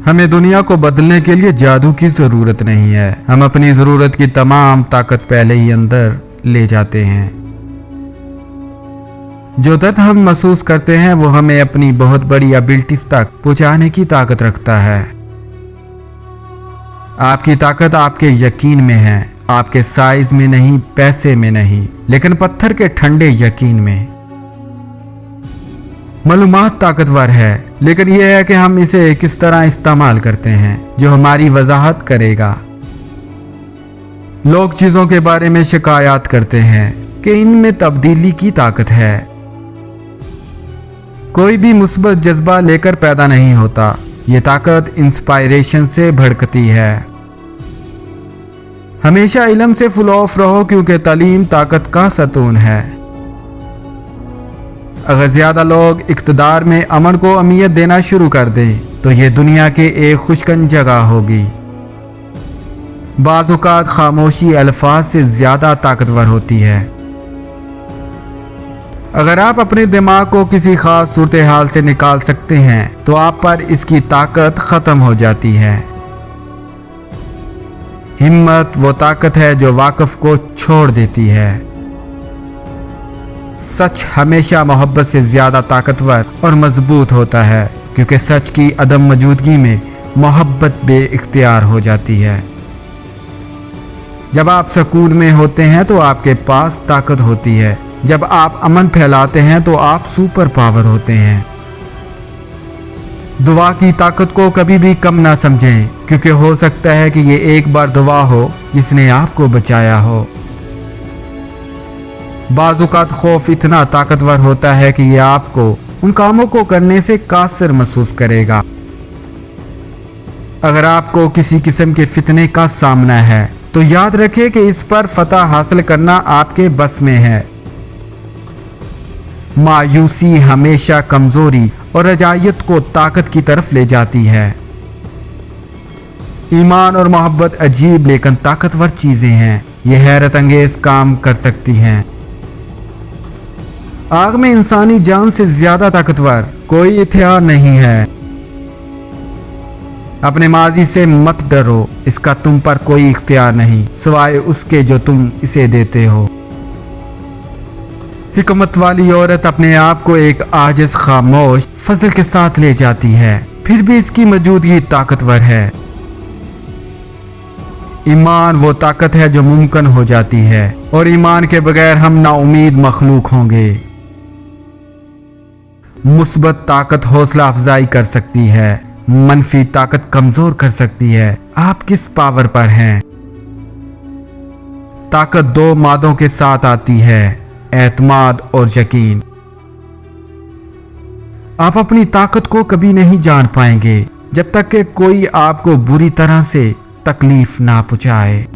हमें दुनिया को बदलने के लिए जादू की जरूरत नहीं है। हम अपनी जरूरत की तमाम ताकत पहले ही अंदर ले जाते हैं। जो दर्द हम महसूस करते हैं वो हमें अपनी बहुत बड़ी एबिलिटीज तक पहुंचाने की ताकत रखता है। आपकी ताकत आपके यकीन में है, आपके साइज में नहीं, पैसे में नहीं, लेकिन पत्थर के ठंडे यकीन में। मालूमात ताकतवर है, लेकिन यह है कि हम इसे किस तरह इस्तेमाल करते हैं जो हमारी वजाहत करेगा। लोग चीजों के बारे में शिकायत करते हैं कि इनमें तब्दीली की ताकत है। कोई भी मुस्बत जज्बा लेकर पैदा नहीं होता, ये ताकत इंस्पायरेशन से भड़कती है। हमेशा इल्म से फुल ऑफ रहो क्योंकि तालीम ताकत का सतून है। अगर ज्यादा लोग इख्तिदार में अमन को अहमियत देना शुरू कर दें तो ये दुनिया के एक खुशकन जगह होगी। बाज़ औक़ात खामोशी अल्फाज से ज्यादा ताकतवर होती है। अगर आप अपने दिमाग को किसी खास सूरत हाल से निकाल सकते हैं तो आप पर इसकी ताकत खत्म हो जाती है। हिम्मत वो ताकत है जो वाक़िफ़ को छोड़ देती है। सच हमेशा मोहब्बत से ज्यादा ताकतवर और मजबूत होता है क्योंकि सच की अदम मौजूदगी में मोहब्बत बेइख्तियार हो जाती है। जब आप सुकून में होते हैं तो आपके पास ताकत होती है। जब आप अमन फैलाते हैं तो आप सुपर पावर होते हैं। दुआ की ताकत को कभी भी कम ना समझें क्योंकि हो सकता है कि ये एक बार दुआ हो जिसने आपको बचाया हो। बाज़-औक़ात खौफ इतना ताकतवर होता है कि ये आपको उन कामों को करने से कासिर महसूस करेगा। अगर आपको किसी किस्म के फितने का सामना है तो याद रखें कि इस पर फतह हासिल करना आपके बस में है। मायूसी हमेशा कमजोरी और रजायत को ताकत की तरफ ले जाती है। ईमान और मोहब्बत अजीब लेकिन ताकतवर चीजें हैं। ये हैरत अंगेज काम कर सकती हैं। आग में इंसानी जान से ज्यादा ताकतवर कोई हथियार नहीं है। अपने माजी से मत डरो, इसका तुम पर कोई इख्तियार नहीं सिवाय उसके जो तुम इसे देते हो। हिकमत वाली औरत अपने आप को एक आजिज खामोश फजल के साथ ले जाती है, फिर भी इसकी मौजूदगी ताकतवर है। ईमान वो ताकत है जो मुमकिन हो जाती है और ईमान के बगैर हम नाउमीद मखलूक होंगे। मुस्बत ताकत हौसला अफजाई कर सकती है, मनफी ताकत कमजोर कर सकती है। आप किस पावर पर हैं? ताकत दो मादों के साथ आती है, एतमाद और यकीन। आप अपनी ताकत को कभी नहीं जान पाएंगे जब तक कि कोई आपको बुरी तरह से तकलीफ ना पहुंचाए।